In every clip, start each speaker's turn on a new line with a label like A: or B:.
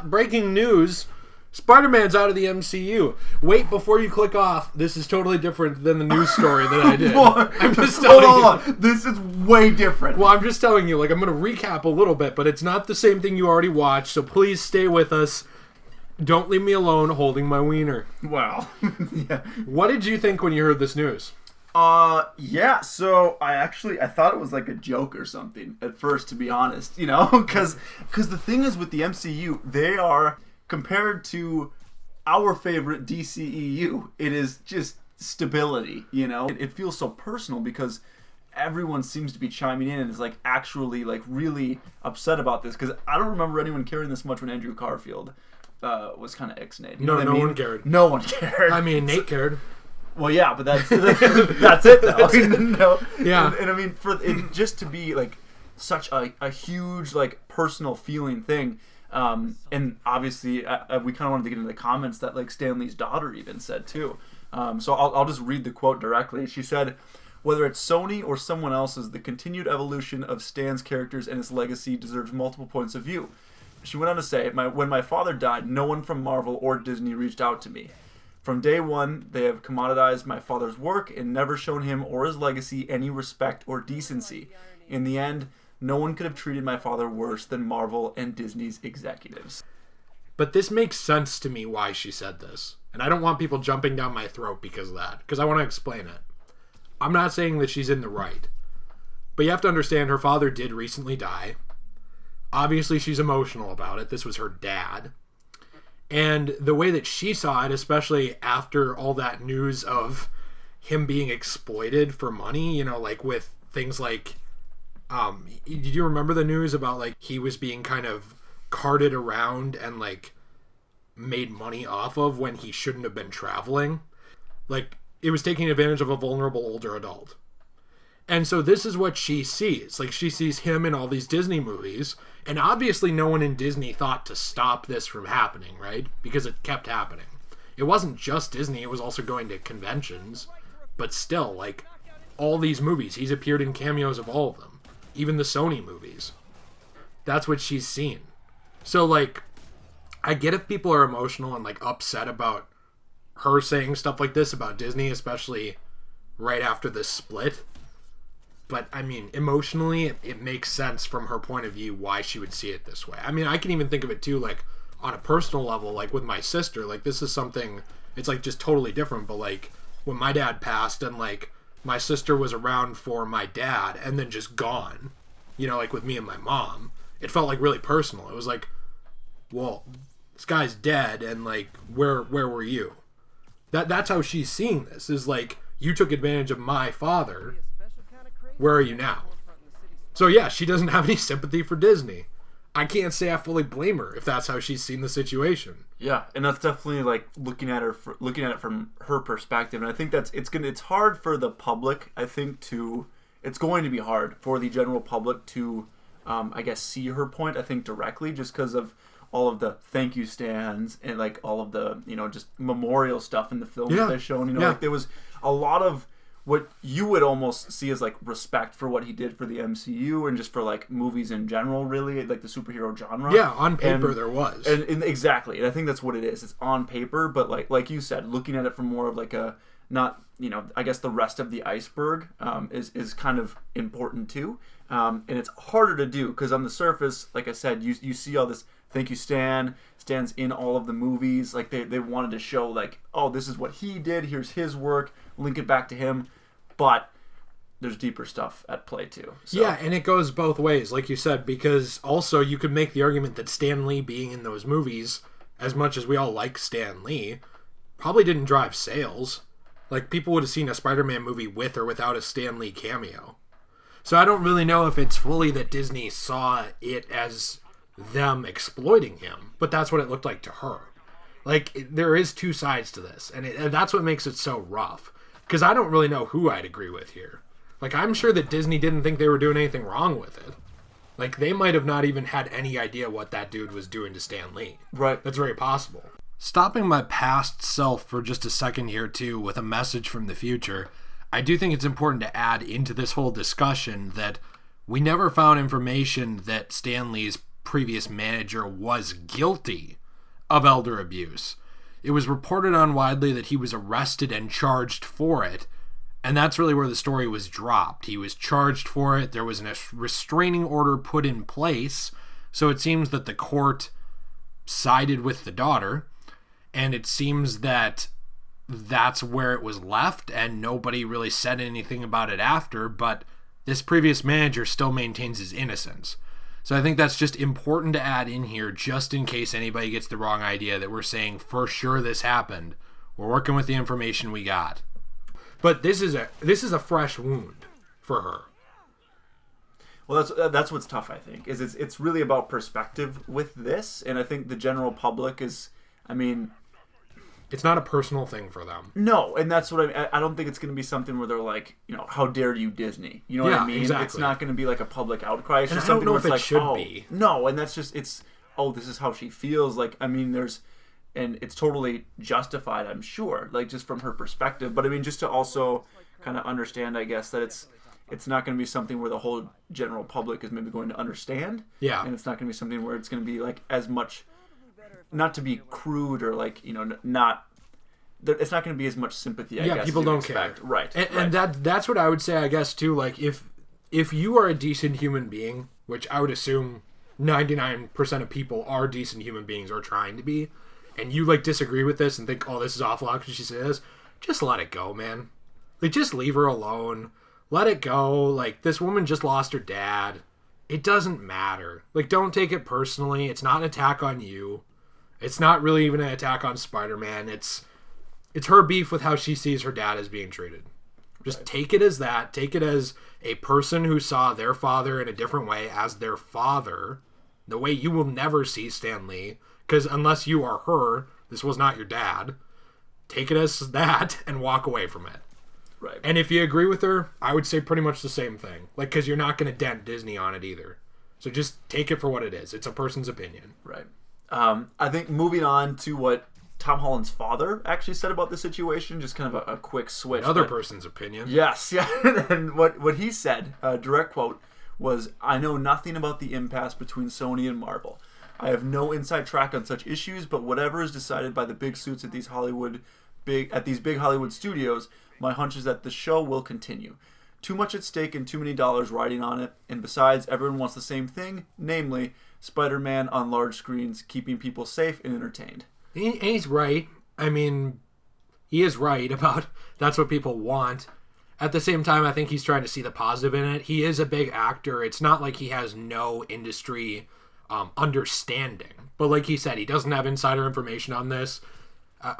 A: Breaking news. Spider-Man's out of the MCU. Wait, before you click off, this is totally different than the news story that I did. I'm just telling you.
B: Hold on. This is way different.
A: Well, I'm just telling you, like, I'm going to recap a little bit, but it's not the same thing you already watched, so please stay with us. Don't leave me alone holding my wiener.
B: Wow. Yeah.
A: What did you think when you heard this news?
B: Yeah, so I thought it was like a joke or something at first, to be honest, you know, because the thing is with the MCU, they are, compared to our favorite DCEU, it is just stability, you know? It feels so personal because everyone seems to be chiming in and is like actually like really upset about this, because I don't remember anyone caring this much when Andrew Garfield was kind of ixnayed.
A: No one cared.
B: No one cared.
A: I mean, Nate cared.
B: Well, yeah, but that's it, though. No.
A: Yeah.
B: And I mean, for it just to be like such a huge like personal feeling thing, and obviously we kind of wanted to get into the comments that like Stan Lee's daughter even said too. So I'll just read the quote directly. She said, "Whether it's Sony or someone else's, the continued evolution of Stan's characters and his legacy deserves multiple points of view." She went on to say, "When my father died, no one from Marvel or Disney reached out to me. From day one, they have commoditized my father's work and never shown him or his legacy any respect or decency. In the end, no one could have treated my father worse than Marvel and Disney's executives."
A: But this makes sense to me why she said this. And I don't want people jumping down my throat because of that, because I want to explain it. I'm not saying that she's in the right. But you have to understand her father did recently die. Obviously, she's emotional about it. This was her dad. And the way that she saw it, especially after all that news of him being exploited for money, you know, like with things like, did you remember the news about like he was being kind of carted around and like made money off of when he shouldn't have been traveling? Like, it was taking advantage of a vulnerable older adult. And so this is what she sees. Like, she sees him in all these Disney movies, and obviously no one in Disney thought to stop this from happening, right? Because it kept happening. It wasn't just Disney, it was also going to conventions. But still, like, all these movies, he's appeared in cameos of all of them. Even the Sony movies. That's what she's seen. So, like, I get if people are emotional and, like, upset about her saying stuff like this about Disney, especially right after this split. But, I mean, emotionally, it makes sense from her point of view why she would see it this way. I mean, I can even think of it, too, like, on a personal level, like, with my sister. Like, this is something, it's, like, just totally different. But, like, when my dad passed and, like, my sister was around for my dad and then just gone, you know, like, with me and my mom, it felt, like, really personal. It was like, well, this guy's dead, and, like, where were you? That's how she's seeing this, is, like, you took advantage of my father. Where are you now? So yeah, she doesn't have any sympathy for Disney. I can't say I fully blame her if that's how she's seen the situation.
B: Yeah, and that's definitely like looking at it from her perspective. And I think it's hard for the public. I think it's going to be hard for the general public to, I guess, see her point. I think directly, just because of all of the thank you stands and like all of the, you know, just memorial stuff in the film that they've shown. You know, like there was a lot of what you would almost see as like respect for what he did for the MCU and just for like movies in general, really, like the superhero genre.
A: Yeah, on paper there was.
B: And exactly. And I think that's what it is. It's on paper, but like you said, looking at it from more of like a, not, you know, I guess the rest of the iceberg is kind of important too. And it's harder to do because on the surface, like I said, you see all this thank you Stan. Stan's in all of the movies. Like they wanted to show like, oh, this is what he did. Here's his work. Link it back to him. But there's deeper stuff at play too. So.
A: Yeah, and it goes both ways, like you said, because also you could make the argument that Stan Lee being in those movies, as much as we all like Stan Lee, probably didn't drive sales. Like, people would have seen a Spider-Man movie with or without a Stan Lee cameo. So I don't really know if it's fully that Disney saw it as them exploiting him, but that's what it looked like to her. Like, there is two sides to this, and that's what makes it so rough. Because I don't really know who I'd agree with here. Like, I'm sure that Disney didn't think they were doing anything wrong with it. Like, they might have not even had any idea what that dude was doing to Stan Lee.
B: Right.
A: That's very possible. Stopping my past self for just a second here, too, with a message from the future, I do think it's important to add into this whole discussion that we never found information that Stan Lee's previous manager was guilty of elder abuse. It was reported on widely that he was arrested and charged for it, and that's really where the story was dropped. He was charged for it. There was a restraining order put in place, so it seems that the court sided with the daughter, and it seems that that's where it was left, and nobody really said anything about it after, but this previous manager still maintains his innocence. So I think that's just important to add in here, just in case anybody gets the wrong idea that we're saying for sure this happened. We're working with the information we got. But this is a fresh wound for her.
B: Well, that's what's tough, I think, is it's really about perspective with this, and I think the general public is, I mean,
A: it's not a personal thing for them.
B: No, and that's what I don't think it's going to be something where they're like, how dare you, Disney? You know what I mean?
A: Exactly.
B: It's not going to be like a public outcry. It's
A: and
B: just
A: I don't
B: something
A: know
B: where
A: if
B: it's
A: it
B: like,
A: should be.
B: No, and that's just, this is how she feels. Like, I mean, and it's totally justified, I'm sure, like just from her perspective. But I mean, just to also kind of understand, I guess, that it's not going to be something where the whole general public is maybe going to understand.
A: Yeah.
B: And it's not going to be something where it's going to be like as much, not to be crude or like, not, it's not going to be as much sympathy, I guess. Yeah,
A: people don't
B: expect.
A: care.
B: Right.
A: And that's what I would say, I guess, too. Like, if you are a decent human being, which I would assume 99% of people are decent human beings or trying to be, and you, like, disagree with this and think, oh, this is awful, how could she say this? Just let it go, man. Like, just leave her alone. Let it go. Like, this woman just lost her dad. It doesn't matter. Like, don't take it personally. It's not an attack on you. It's not really even an attack on Spider-Man. It's her beef with how she sees her dad as being treated. Just take it as that. Take it as a person who saw their father in a different way as their father, the way you will never see Stan Lee, because unless you are her, this was not your dad. Take it as that and walk away from it.
B: Right.
A: And if you agree with her, I would say pretty much the same thing. Like, because you're not going to dent Disney on it either. So just take it for what it is. It's a person's opinion.
B: Right. I think moving on to what Tom Holland's father actually said about the situation, just kind of a quick switch.
A: Another person's opinion.
B: Yes, yeah. And what he said, direct quote, was, "I know nothing about the impasse between Sony and Marvel. I have no inside track on such issues, but whatever is decided by the big suits at these big Hollywood studios, my hunch is that the show will continue. Too much at stake and too many dollars riding on it, and besides, everyone wants the same thing, namely Spider-Man on large screens, keeping people safe and entertained."
A: And he's right. I mean, he is right about that's what people want. At the same time, I think he's trying to see the positive in it. He is a big actor. It's not like he has no industry understanding. But like he said, he doesn't have insider information on this.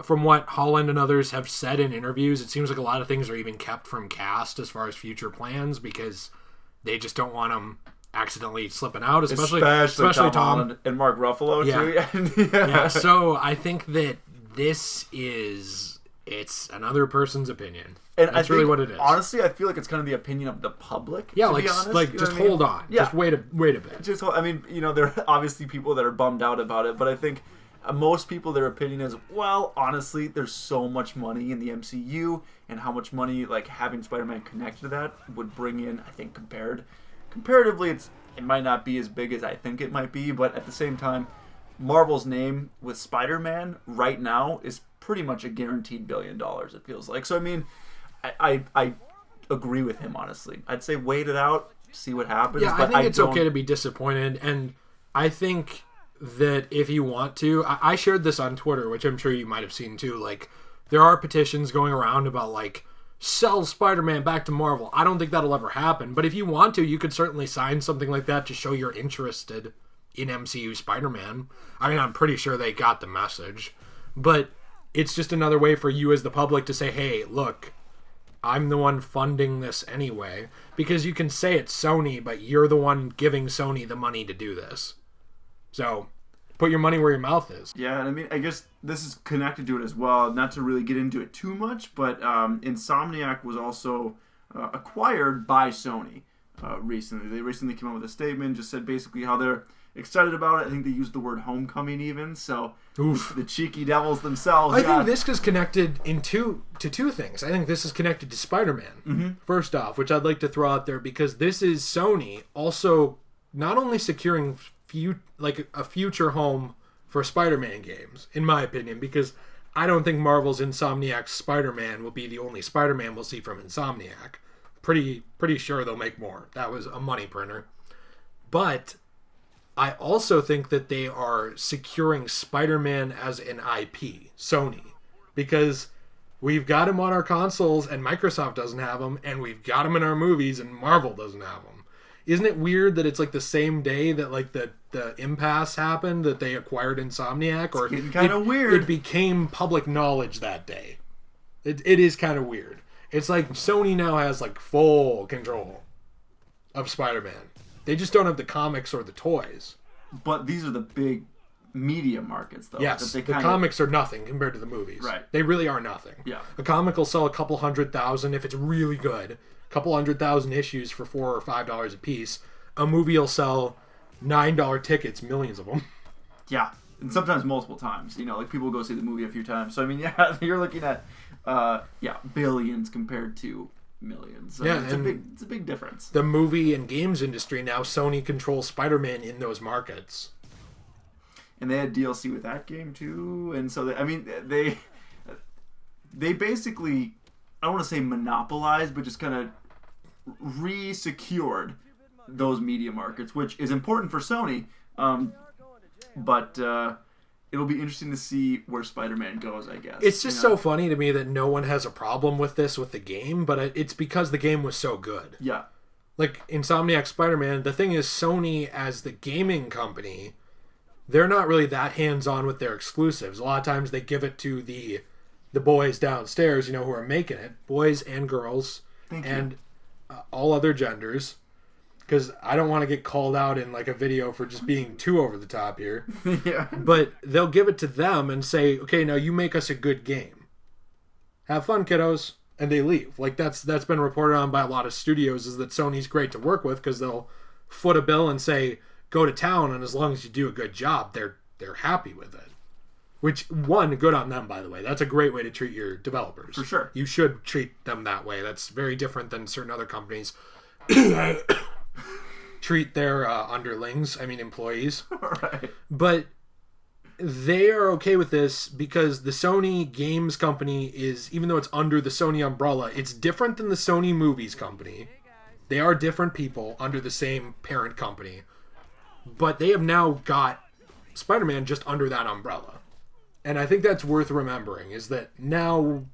A: From what Holland and others have said in interviews, it seems like a lot of things are even kept from cast as far as future plans because they just don't want them accidentally slipping out, especially Tom
B: Holland and Mark Ruffalo too.
A: Yeah. So I think that it's another person's opinion.
B: And
A: that's really what it is.
B: Honestly, I feel like it's kind of the opinion of the public.
A: Yeah,
B: to
A: like
B: be honest,
A: like just hold on. Yeah. Just wait a bit.
B: I mean, there are obviously people that are bummed out about it, but I think most people, their opinion is, well, honestly, there's so much money in the MCU, and how much money like having Spider-Man connected to that would bring in. I think comparatively, it might not be as big as I think it might be, but at the same time, Marvel's name with Spider-Man right now is pretty much a guaranteed $1 billion, it feels like. So, I mean, I agree with him, honestly. I'd say wait it out, see what happens.
A: Yeah,
B: but
A: I think it's okay to be disappointed, and I think that if you want to, I shared this on Twitter, which I'm sure you might have seen too, like, there are petitions going around about, like, sell Spider-Man back to Marvel. I don't think that'll ever happen, but if you want to, you could certainly sign something like that to show you're interested in MCU Spider-Man. I mean, I'm pretty sure they got the message, but it's just another way for you as the public to say, hey, look, I'm the one funding this anyway, because you can say it's Sony, but you're the one giving Sony the money to do this. So put your money where your mouth is.
B: Yeah, and I mean, I guess this is connected to it as well. Not to really get into it too much, but Insomniac was also acquired by Sony recently. They recently came out with a statement, just said basically how they're excited about it. I think they used the word homecoming even, so the cheeky devils themselves.
A: I think this is connected to two things. I think this is connected to Spider-Man, first off, which I'd like to throw out there, because this is Sony also not only securing a future home for Spider-Man games, in my opinion, because I don't think Marvel's Insomniac's Spider-Man will be the only Spider-Man we'll see from Insomniac. Pretty sure they'll make more. That was a money printer. But I also think that they are securing Spider-Man as an IP, Sony, because we've got him on our consoles and Microsoft doesn't have him, and we've got him in our movies and Marvel doesn't have him. Isn't it weird that it's like the same day that like the impasse happened, that they acquired Insomniac? Or
B: it's getting kind of weird.
A: It became public knowledge that day. It is kind of weird. It's like Sony now has like full control of Spider-Man. They just don't have the comics or the toys.
B: But these are the big media markets, though.
A: Yes, the comics are nothing compared to the movies.
B: Right.
A: They really are nothing.
B: Yeah.
A: A comic will sell a couple 100,000 if it's really good. A couple 100,000 issues for $4 or $5 a piece. A movie will sell $9 tickets, millions of them.
B: Yeah, and sometimes multiple times. You know, like people go see the movie a few times. So I mean, yeah, you're looking at billions compared to millions. So
A: yeah,
B: it's a big difference.
A: The movie and games industry now, Sony controls Spider-Man in those markets.
B: And they had DLC with that game too, and so they basically, I don't want to say monopolized, but just kind of re-secured those media markets, which is important for Sony. But it'll be interesting to see where Spider-Man goes, I guess.
A: It's just so funny to me that no one has a problem with this with the game, but it's because the game was so good.
B: Yeah.
A: Like Insomniac Spider-Man, the thing is Sony as the gaming company, they're not really that hands-on with their exclusives. A lot of times they give it to the boys downstairs, who are making it. Boys and girls. And all other genders. Because I don't want to get called out in like a video for just being too over the top here.
B: Yeah.
A: But they'll give it to them and say, okay, now you make us a good game. Have fun, kiddos. And they leave. Like that's been reported on by a lot of studios, is that Sony's great to work with because they'll foot a bill and say, go to town, and as long as you do a good job, they're happy with it. Which, good on them, by the way. That's a great way to treat your developers.
B: For sure.
A: You should treat them that way. That's very different than certain other companies treat their employees.
B: Right.
A: But they are okay with this because the Sony Games company is, even though it's under the Sony umbrella, it's different than the Sony Movies company. They are different people under the same parent company. But they have now got Spider-Man just under that umbrella. And I think that's worth remembering, is that now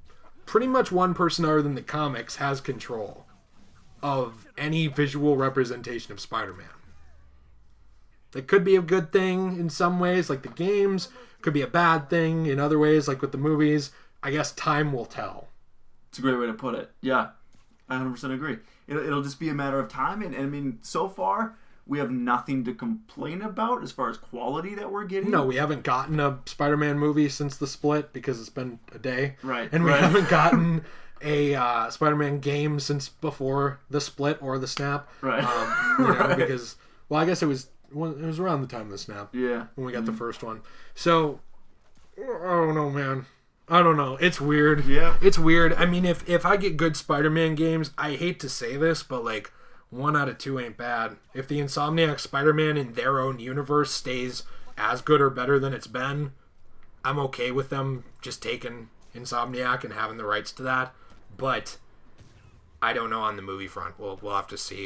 A: pretty much one person other than the comics has control of any visual representation of Spider-Man. That could be a good thing in some ways, like the games. Could be a bad thing in other ways, like with the movies. I guess time will tell.
B: It's a great way to put it. Yeah, I 100% agree. It'll just be a matter of time. And I mean, so far, we have nothing to complain about as far as quality that we're getting.
A: No, we haven't gotten a Spider-Man movie since the split because it's been a day.
B: Right.
A: And we haven't gotten a Spider-Man game since before the split or the snap.
B: Right.
A: Because, well, I guess it was around the time of the snap.
B: Yeah.
A: When we got the first one. So, I don't know, man. I don't know. It's weird.
B: Yeah.
A: It's weird. I mean, if I get good Spider-Man games, I hate to say this, but like, 1 out of 2 ain't bad. If the Insomniac Spider-Man in their own universe stays as good or better than it's been, I'm okay with them just taking Insomniac and having the rights to that. But I don't know on the movie front. We'll have to see.